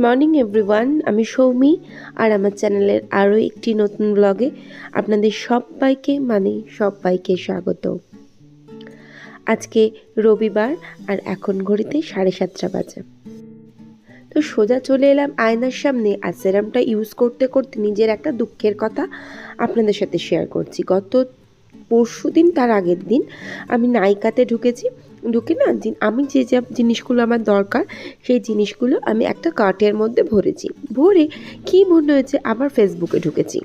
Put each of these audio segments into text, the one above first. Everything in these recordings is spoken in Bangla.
মর্নিং এভরিওয়ান, আমি সৌমি আর আমার চ্যানেলের আরও একটি নতুন ব্লগে আপনাদের সবাইকে স্বাগত। আজকে রবিবার আর এখন ঘড়িতে 7:30 বাজে। তো সোজা চলে এলাম আয়নার সামনে আর সেরামটা ইউজ করতে করতে নিজের একটা দুঃখের কথা আপনাদের সাথে শেয়ার করছি। গত পরশুদিন তার আগের দিন আমি নাইকাতে ঢুকে না আমি যে জিনিসগুলো আমার দরকার সেই জিনিসগুলো আমি একটা কার্টের মধ্যে ভরে কি মনে হয়েছে আবার ফেসবুকে ঢুকেছি।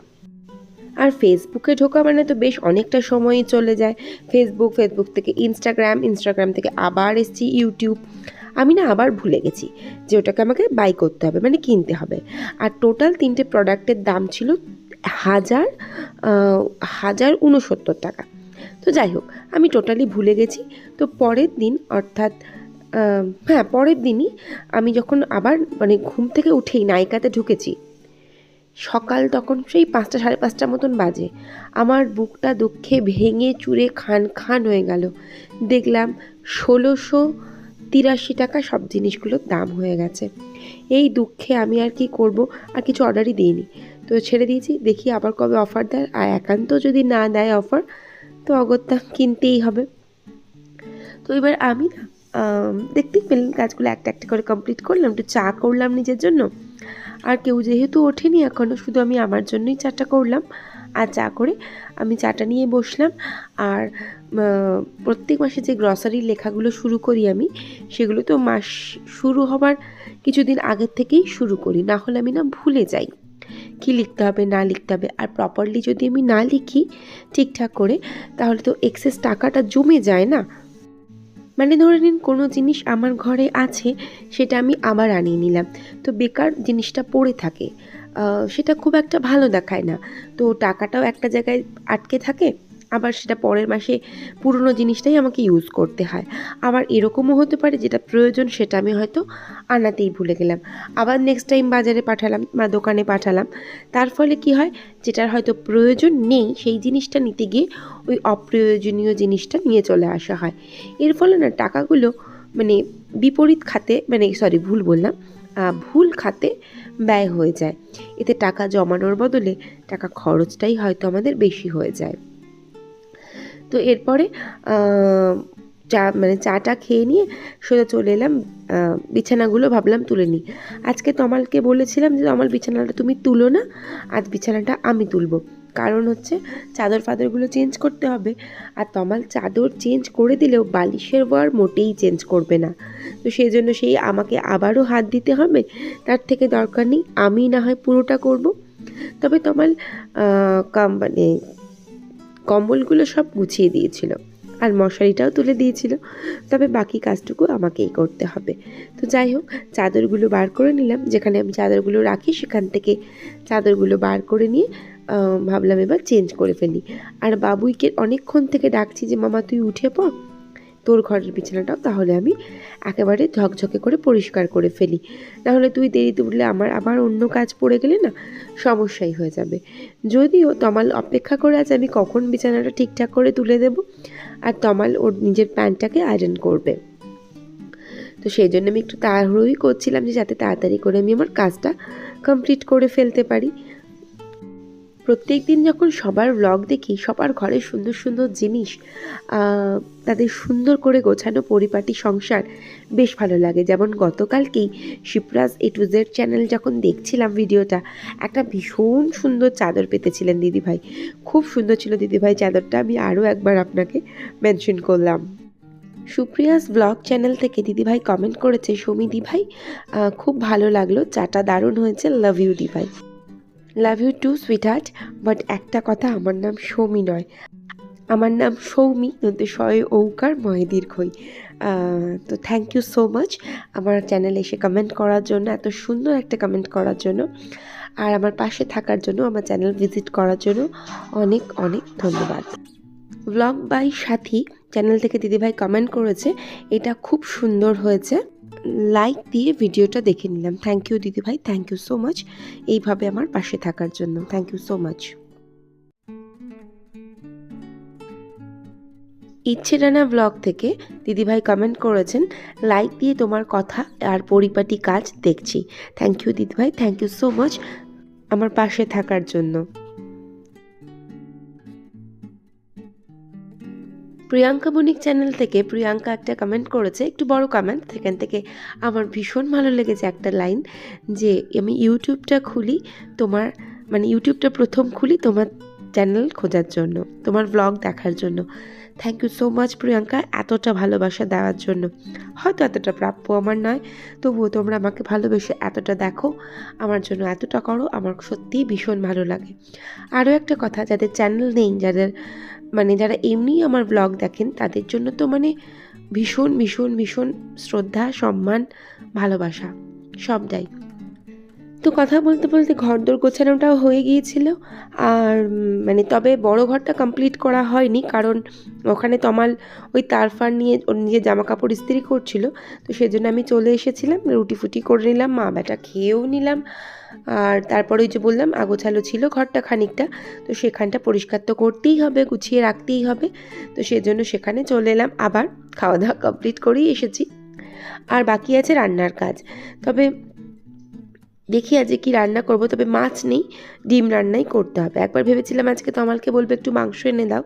আর ফেসবুকে ঢোকা মানে তো বেশ অনেকটা সময়ই চলে যায়। ফেসবুক থেকে ইনস্টাগ্রাম থেকে আবার এসছি ইউটিউব। আমি না আবার ভুলে গেছি যে ওটাকে আমাকে বাই করতে হবে, মানে কিনতে হবে। আর টোটাল 3টে প্রোডাক্টের দাম ছিল 1,069 টাকা। তো যাই হোক, আমি টোটালি ভুলে গেছি। তো পরের দিন অর্থাৎ পরের দিনই আমি যখন আবার মানে ঘুম থেকে উঠেই নাইকাতে ঢুকেছি, সকাল তখন সেই 5টা 5:30 মতন বাজে। আমার বুকটা দুঃখে ভেঙে চুরে খান হয়ে গেল। দেখলাম 1,683 টাকা সব জিনিসগুলোর দাম হয়ে গেছে। এই দুঃখে আমি আর কি করব, আর কিছু অর্ডারই দিইনি, তো ছেড়ে দিয়েছি। দেখি আবার কবে অফার দেয়, আর একান্ত যদি না দেয় অফার তো অগত্যা কিনতেই হবে। তো এবার আমি না দেখতেই পেলাম কাজগুলো একটা একটা করে কমপ্লিট করলাম, একটু চা করলাম নিজের জন্য। আর কেউ যেহেতু ওঠেনি এখনও, শুধু আমি আমার জন্যই চাটা করলাম। আর চা করে আমি চাটা নিয়ে বসলাম। আর প্রত্যেক মাসে যে গ্রসারির লেখাগুলো শুরু করি আমি, সেগুলো তো মাস শুরু হবার কিছুদিন আগের থেকেই শুরু করি, না হলে আমি না ভুলে যাই কি লিখতে হবে না লিখতে হবে। আর প্রপারলি যদি আমি না লিখি ঠিকঠাক করে, তাহলে তো এক্সেস টাকাটা জমে যায় না। মানে ধরে নিন কোনো জিনিস আমার ঘরে আছে, সেটা আমি আবার আনিয়ে নিলাম, তো বেকার জিনিসটা পড়ে থাকে, সেটা খুব একটা ভালো দেখায় না। তো টাকাটাও একটা জায়গায় আটকে থাকে, আবার সেটা পরের মাসে পুরনো জিনিসটাই আমাকে ইউজ করতে হয়। আবার এরকমও হতে পারে যেটা প্রয়োজন সেটা আমি হয়তো আনাতেই ভুলে গেলাম, আবার নেক্সট টাইম বাজারে পাঠালাম বা দোকানে পাঠালাম। তার ফলে কি হয়, যেটার হয়তো প্রয়োজন নেই সেই জিনিসটা নিতে গিয়ে ওই অপ্রয়োজনীয় জিনিসটা নিয়ে চলে আসা হয়। এর ফলে না টাকাগুলো মানে বিপরীত খাতে, ভুল খাতে ব্যয় হয়ে যায়। এতে টাকা জমানোর বদলে টাকা খরচটাই হয়তো আমাদের বেশি হয়ে যায়। তো এরপরে চাটা খেয়ে নিয়ে সোজা চলে এলাম বিছানাগুলো ভাবলাম তুলে নিই। আজকে তমালকে বলেছিলাম যে তমাল বিছানাটা তুমি তুলো না, আজ বিছানাটা আমি তুলবো। কারণ হচ্ছে চাদর ফাদরগুলো চেঞ্জ করতে হবে। আর তমাল চাদর চেঞ্জ করে দিলেও বালিশের ওয়ার মোটেই চেঞ্জ করবে না। তো সেই জন্য আমাকে আবারও হাত দিতে হবে। তার থেকে দরকার নেই, আমি না হয় পুরোটা করব। তবে তমাল কম্বলগুলো সব গুছিয়ে দিয়েছিল আর মশারিটাও তুলে দিয়েছিল, তবে বাকি কাজটুকু আমাকেই করতে হবে। তো যাই হোক, চাদরগুলো বার করে নিলাম। যেখানে আমি চাদরগুলো রাখি সেখান থেকে চাদরগুলো বার করে নিয়ে ভাবলাম এবার চেঞ্জ করে ফেলি। আর বাবুইকে অনেকক্ষণ থেকে ডাকছি যে মামা তুই উঠে পড়, তোর ঘরের বিছানাটাও তাহলে আমি একেবারে ঝকঝকে করে পরিষ্কার করে ফেলি, নাহলে তুই দেরিতে উঠলে আমার আবার অন্য কাজ পড়ে গেলে না সমস্যাই হয়ে যাবে। যদিও তমাল অপেক্ষা করে আছে আমি কখন বিছানাটা ঠিকঠাক করে তুলে দেব, আর তমাল ওর নিজের প্যান্টটাকে আয়রন করবে। তো সেই জন্য আমি একটু তাড়াহুড়োই করছিলাম যে যাতে তাড়াতাড়ি করে আমি আমার কাজটা কমপ্লিট করে ফেলতে পারি। প্রত্যেক দিন যখন সবার ব্লগ দেখি, সবার ঘরে সুন্দর সুন্দর জিনিস, তাদের সুন্দর করে গোছানো পরিপাটি সংসার বেশ ভালো লাগে। যেমন গতকালকেই শিপ্রাজ A to Z চ্যানেল যখন দেখছিলাম ভিডিওটা, একটা ভীষণ সুন্দর চাদর পেতেছিলেন দিদিভাই। খুব সুন্দর ছিল দিদিভাই চাদরটা, আমি আরও একবার আপনাকে মেনশন করলাম। সুপ্রিয়াস ব্লগ চ্যানেল থেকে দিদিভাই কমেন্ট করেছে, সৌমি দিভাই খুব ভালো লাগলো, চাটা দারুণ হয়েছে, লাভ ইউ দিভাই। Love you too sweetheart. But একটা কথা, আমার নাম সৌমি নয়, আমার নাম সৌমি, কিন্তু শয়ে ঔকার ময়ে দীর্ঘই। তো থ্যাংক ইউ সো মাচ আমার চ্যানেলে এসে কমেন্ট করার জন্য, এত সুন্দর একটা কমেন্ট করার জন্য, আর আমার পাশে থাকার জন্য, আমার চ্যানেল ভিজিট করার জন্য অনেক অনেক ধন্যবাদ। ব্লগ বাই সাথী চ্যানেল থেকে দিদিভাই কমেন্ট করেছে, এটা খুব সুন্দর হয়েছে, লাইক দিয়ে ভিডিওটা দেখে নিলাম। থ্যাংক ইউ দিদিভাই, থ্যাংক ইউ সো মাচ এইভাবে আমার পাশে থাকার জন্য, থ্যাংক ইউ সো মাচ। ইচ্ছে রানা ব্লগ থেকে দিদিভাই কমেন্ট করেছেন, লাইক দিয়ে তোমার কথা আর পরিপাটি কাজ দেখছি। থ্যাংক ইউ দিদিভাই, থ্যাংক ইউ সো মাচ আমার পাশে থাকার জন্য। প্রিয়াঙ্কা বণিক চ্যানেল থেকে প্রিয়াঙ্কা একটা কমেন্ট করেছে, একটু বড় কমেন্ট, সেখান থেকে আমার ভীষণ ভালো লেগেছে একটা লাইন, যে আমি ইউটিউবটা খুলি তোমার, মানে ইউটিউবটা প্রথম খুলি তোমার চ্যানেল খোঁজার জন্য, তোমার ব্লগ দেখার জন্য। Thank you so much Priyanka, এতটা ভালোবাসা দেওয়ার জন্য। হয়তো এতটা প্রাপ্য আমার নয়, তবুও তোমরা আমাকে ভালোবেসে এতটা দেখো, আমার জন্য এতটা করো, আমার সত্যিই ভীষণ ভালো লাগে। আরও একটা কথা, যাদের চ্যানেল নেই, যাদের মানে যারা এমনি আমার ব্লগ দেখেন, তাদের জন্য তো মানে ভীষণ ভীষণ ভীষণ শ্রদ্ধা, সম্মান, ভালোবাসা সবটাই। তো কথা বলতে বলতে ঘরদোর গোছানোটাও হয়ে গিয়েছিল, আর মানে তবে বড় ঘরটা কমপ্লিট করা হয়নি, কারণ ওখানে তমাল ওই তারফার নিয়ে ওর নিজের জামা কাপড় ইস্ত্রি করছিল, তো সেজন্য আমি চলে এসেছিলাম, রুটি ফুটি করে নিলাম, মা বেটা খেয়েও নিলাম। আর তারপরে ওই যে বললাম আগোছালো ছিল ঘরটা খানিকটা, তো সেখানটা পরিষ্কার তো করতেই হবে, গুছিয়ে রাখতেই হবে, তো সেজন্য সেখানে চলে এলাম, আবার খাওয়া দাওয়া কমপ্লিট করেই এসেছি। আর বাকি আছে রান্নার কাজ, তবে দেখি আজকে কি রান্না করব, তবে মাছ নেই, ডিম রান্নাই করতে হবে। একবার ভেবেছিলাম আজকে তমালকে বলবো একটু মাংস এনে দাও,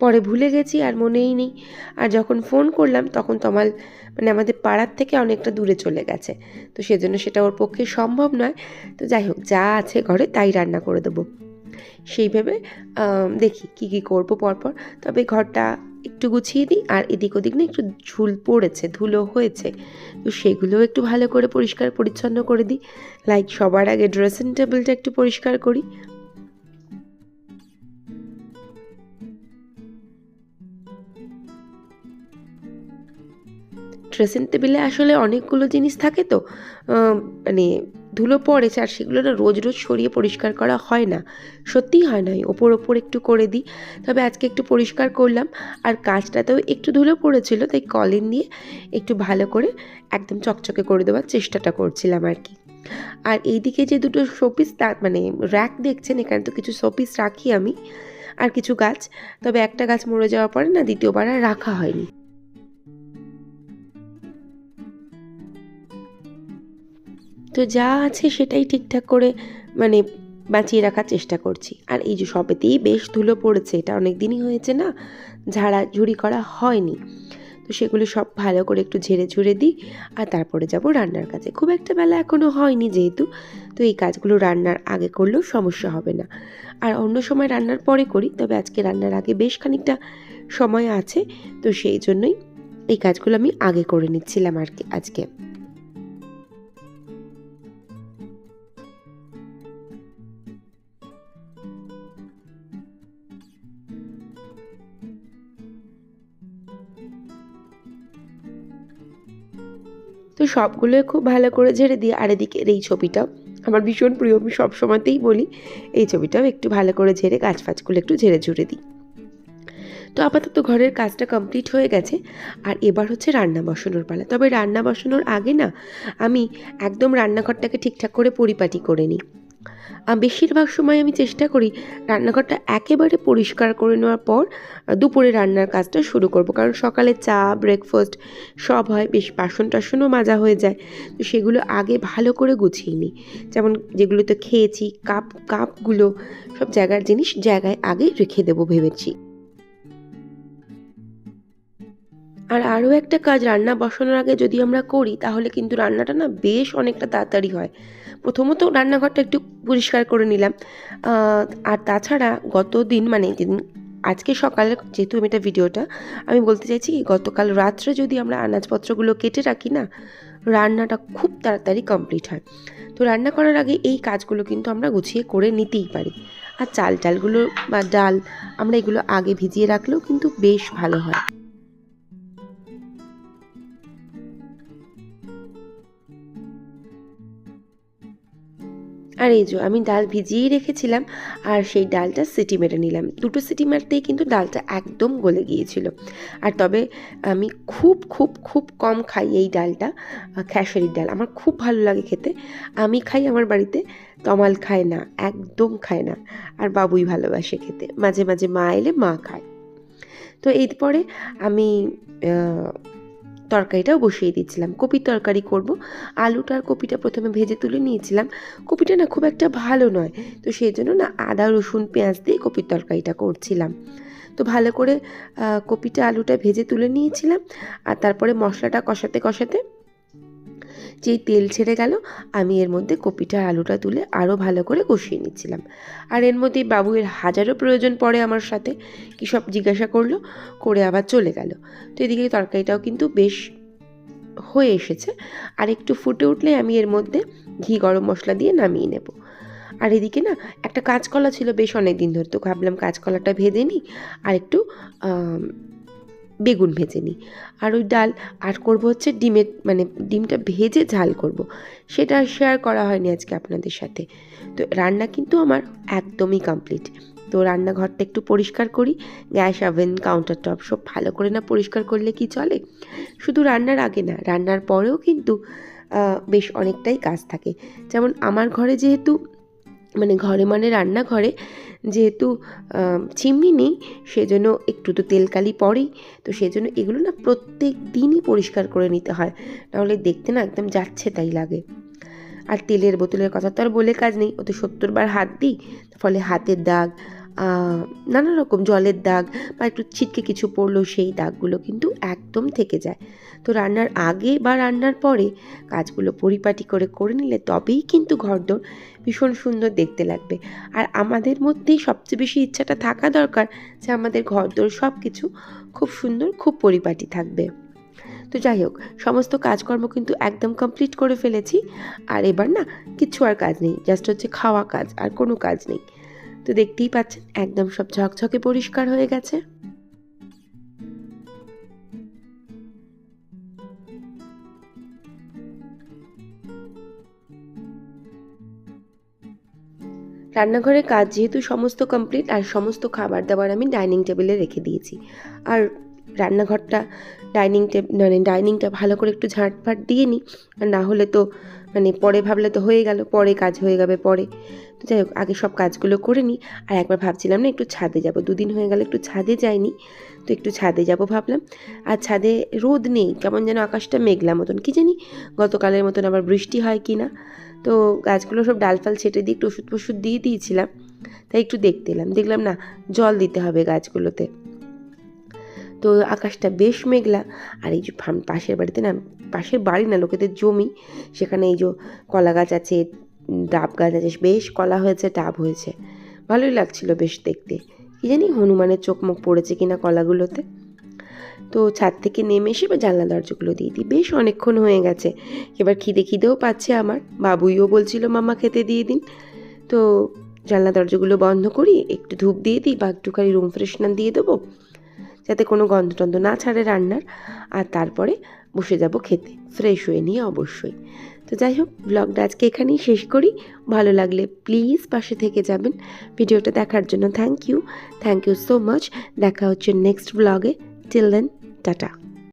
পরে ভুলে গেছি আর মনেই নেই। আর যখন ফোন করলাম তখন তমাল মানে আমাদের পাড়ার থেকে অনেকটা দূরে চলে গেছে, তো সেজন্য সেটা ওর পক্ষে সম্ভব নয়। তো যাই হোক, যা আছে ঘরে তাই রান্না করে দেবো, সেই ভেবে দেখি কি কি করব পরপর। তবে ঘরটা একটু গুছিয়ে দিই, আর এদিক ওদিক না একটু ঝুল পড়েছে, ধুলো হয়েছে, তো সেগুলোও একটু ভালো করে পরিষ্কার পরিচ্ছন্ন করে দিই। লাইক সবার আগে ড্রেসিং টেবিলটা একটু পরিষ্কার করি। ড্রেসিং টেবিলে আসলে অনেকগুলো জিনিস থাকে, তো মানে ধুলো পড়েছে, আর সেগুলো না রোজ রোজ সরিয়ে পরিষ্কার করা হয় না, সত্যিই হয় না, ওপর ওপর একটু করে দিই। তবে আজকে একটু পরিষ্কার করলাম, আর কাঁচটাতেও একটু ধুলো পড়েছিল, তাই কলিন দিয়ে একটু ভালো করে একদম চকচকে করে দেওয়ার চেষ্টাটা করছিলাম আর কি। আর এইদিকে যে দুটো শোপিস, মানে র্যাক দেখছেন, এখানে তো কিছু শোপিস রাখি আমি, আর কিছু গাছ, তবে একটা গাছ মরে যাওয়ার পরে না দ্বিতীয়বার আর রাখা হয়নি। তো যা আছে সেটাই ঠিকঠাক করে মানে বাঁচিয়ে রাখার চেষ্টা করছি। আর এই যে সবেতেই বেশ ধুলো পড়েছে, এটা অনেক দিনই হয়েছে না ঝাড়াঝুড়ি করা হয়নি, তো সেগুলো সব ভালো করে একটু ঝেড়ে ঝুড়ে দিই, আর তারপরে যাব রান্নার কাজে। খুব একটা বেলা এখনও হয়নি যেহেতু, তো এই কাজগুলো রান্নার আগে করলেও সমস্যা হবে না। আর অন্য সময় রান্নার পরে করি, তবে আজকে রান্নার আগে বেশ খানিকটা সময় আছে, তো সেই জন্যই এই কাজগুলো আমি আগে করে নিচ্ছিলাম আর কি আজকে। তো সবগুলোই খুব ভালো করে ঝেড়ে দিই। আর এদিকে এই ছবিটাও আমার ভীষণ প্রিয়, আমি সবসময়তেই বলি, এই ছবিটাও একটু ভালো করে ঝেড়ে গাছ ফাছগুলো একটু ঝেড়ে ঝুড়ে দিই। তো আপাতত ঘরের কাজটা কমপ্লিট হয়ে গেছে, আর এবার হচ্ছে রান্না বসানোর পালা। তবে রান্না বসানোর আগে না আমি একদম রান্নাঘরটাকে ঠিকঠাক করে পরিপাটি করে নিই। বেশিরভাগ সময় আমি চেষ্টা করি রান্নাঘরটা একেবারে পরিষ্কার করে নেওয়ার পর দুপুরে রান্নার কাজটা শুরু করব, কারণ সকালে চা ব্রেকফাস্ট সব হয়, বেশ বাসন টাসনও মাজা হয়ে যায়, তো সেগুলো আগে ভালো করে গুছিয়ে নিই। যেমন যেগুলোতে খেয়েছি কাপগুলো সব জায়গার জিনিস জায়গায় আগে রেখে দেবো ভেবেছি। আর আরও একটা কাজ, রান্না বসানোর আগে যদি আমরা করি তাহলে কিন্তু রান্নাটা না বেশ অনেকটা তাড়াতাড়ি হয়। প্রথমত রান্নাঘরটা একটু পরিষ্কার করে নিলাম, আর তাছাড়া গত দিন মানে যেদিন আজকে সকালে, যেহেতু আমি এটা ভিডিওটা আমি বলতে চাইছি গতকাল রাত্রে যদি আমরা আনাজপত্রগুলো কেটে রাখি না, রান্নাটা খুব তাড়াতাড়ি কমপ্লিট হয়। তো রান্না করার আগে এই কাজগুলো কিন্তু আমরা গুছিয়ে করে নিতেই পারি। আর চালগুলো বা ডাল আমরা এগুলো আগে ভিজিয়ে রাখলেও কিন্তু বেশ ভালো হয়। আর এই যে আমি ডাল ভিজিয়েই রেখেছিলাম, আর সেই ডালটা সিটি মেরে নিলাম, দুটো সিটি মারতেই কিন্তু ডালটা একদম গলে গিয়েছিল। আর তবে আমি খুব খুব খুব কম খাই এই ডালটা, খেসারির ডাল আমার খুব ভালো লাগে খেতে। আমি খাই, আমার বাড়িতে তমাল খায় না, একদম খায় না, আর বাবুই ভালোবাসে খেতে, মাঝে মাঝে মা এলে মা খায়। তো এরপরে আমি তরকারিটাও বসিয়ে দিচ্ছিলাম। কপির তরকারি করব। আলুটা আর কপিটা প্রথমে ভেজে তুলে নিয়েছিলাম। কপিটা না খুব একটা ভালো নয়, তো সেই জন্য না আদা রসুন পেঁয়াজ দিয়ে কপির তরকারিটা করছিলাম। তো ভালো করে কপিটা আলুটা ভেজে তুলে নিয়েছিলাম, আর তারপরে মশলাটা কষাতে কষাতে যেই তেল ছেড়ে গেল, আমি এর মধ্যে কপিটা আলুটা তুলে আরও ভালো করে কষিয়ে নিচ্ছিলাম। আর এর মধ্যেই বাবুয়ের হাজারও প্রয়োজন পড়ে আমার সাথে, কী সব জিজ্ঞাসা করলো, করে আবার চলে গেল। তো এদিকে তরকারিটাও কিন্তু বেশ হয়ে এসেছে, আর একটু ফুটে উঠলে আমি এর মধ্যে ঘি গরম মশলা দিয়ে নামিয়ে নেব। আর এদিকে না একটা কাঁচকলা ছিল বেশ অনেক দিন ধরে, তো ভাবলাম কাঁচকলাটা ভেজে নিই আর একটু বেগুন ভেজে নিই, আর ওই ডাল আর করব হচ্ছে ডিমটা ভেজে ঝাল করব, সেটা শেয়ার করা হয়নি আজকে আপনাদের সাথে। তো রান্না কিন্তু আমার একদমই কমপ্লিট। তো রান্নাঘরটা একটু পরিষ্কার করি, গ্যাস ওভেন কাউন্টার টপ সব ভালো করে না পরিষ্কার করলে কি চলে? শুধু রান্নার আগে না, রান্নার পরেও কিন্তু বেশ অনেকটাই কাজ থাকে। যেমন আমার ঘরে যেহেতু রান্নাঘরে যেহেতু চিমনি নেই, সেজন্য একটু তো তেলকালি পড়েই, তো সেজন্য এগুলো না প্রত্যেক দিনই পরিষ্কার করে নিতে হয়, নাহলে দেখতে না একদম যাচ্ছে তাই লাগে। আর তেলের বোতলের কথা তো আর বলে কাজ নেই, ও তো 70 বার হাত দিই, ফলে হাতের দাগ, নানা রকম জলের দাগ বা একটু ছিটকে কিছু পড়লো, সেই দাগগুলো কিন্তু একদম থেকে যায়। তো রান্নার আগে বা রান্নার পরে কাজগুলো পরিপাটি করে নিলে তবেই কিন্তু ঘরদোর ভীষণ সুন্দর দেখতে লাগবে। আর আমাদের মধ্যেই সবচেয়ে বেশি ইচ্ছাটা থাকা দরকার যে আমাদের ঘরদোর সব কিছু খুব সুন্দর, খুব পরিপাটি থাকবে। তো যাই হোক, সমস্ত কাজকর্ম কিন্তু একদম কমপ্লিট করে ফেলেছি, আর এবার না কিচ্ছু আর কাজ নেই, জাস্ট হচ্ছে খাওয়া কাজ, আর কোনো কাজ নেই। তো দেখতেই পাচ্ছেন একদম সব ঝকঝকে পরিষ্কার হয়ে গেছে। রান্নাঘরের কাজ যেহেতু সমস্ত কমপ্লিট, আর সমস্ত খাবার দাবার আমি ডাইনিং টেবিলে রেখে দিয়েছি, আর রান্নাঘরটা ডাইনিংটা ভালো করে একটু ঝাঁটফাট দিয়ে নিই, আর না হলে তো পরে ভাবলে তো হয়ে গেল, পরে কাজ হয়ে যাবে পরে। তো যাই হোক, আগে সব কাজগুলো করে নিই। আর একবার ভাবছিলাম না একটু ছাদে যাব, দুদিন হয়ে গেল একটু ছাদে যাইনি, তো একটু ছাদে যাব ভাবলাম। আর ছাদে রোদ নেই, কেমন যেন আকাশটা মেঘলা মতন, কি জানি গতকালের মতন আবার বৃষ্টি হয় কি না। তো গাছগুলো সব ডালফাল ছেটে দিয়ে একটু ওষুধ দিয়ে দিয়েছিলাম, তাই একটু দেখলাম না জল দিতে হবে গাছগুলোতে। তো আকাশটা বেশ মেঘলা, আর এই যে পাশের বাড়ি না লোকেদের জমি, সেখানে এই যে কলা গাছ আছে, ডাব গাছ আছে, বেশ কলা হয়েছে, ডাব হয়েছে, ভালোই লাগছিল বেশ দেখতে। কি জানি হনুমানের চোখ মুখ পড়েছে কিনা কলাগুলোতে। তো ছাদ থেকে নেমে এসে এবার জানলা দরজাগুলো দিয়ে দিই, বেশ অনেকক্ষণ হয়ে গেছে, এবার খিদেও পাচ্ছে আমার, বাবুইও বলছিল মাম্মা খেতে দিয়ে দিন। তো জানলা দরজাগুলো বন্ধ করি, একটু ধূপ দিয়ে দিই বা একটুখানি রুম ফ্রেশনার দিয়ে দেবো, যাতে কোনো গন্ধ টন্ধ না ছাড়ে রান্নার। আর তারপরে বসে যাব খেতে, ফ্রেশ হয়ে নিয়ে অবশ্যই। তো যাই হোক, ব্লগটা আজকে এখানেই শেষ করি। ভালো লাগলে প্লিজ পাশে থেকে যাবেন। ভিডিওটা দেখার জন্য থ্যাংক ইউ সো মাচ। দেখা হচ্ছে নেক্সট ব্লগে। Till then, tata.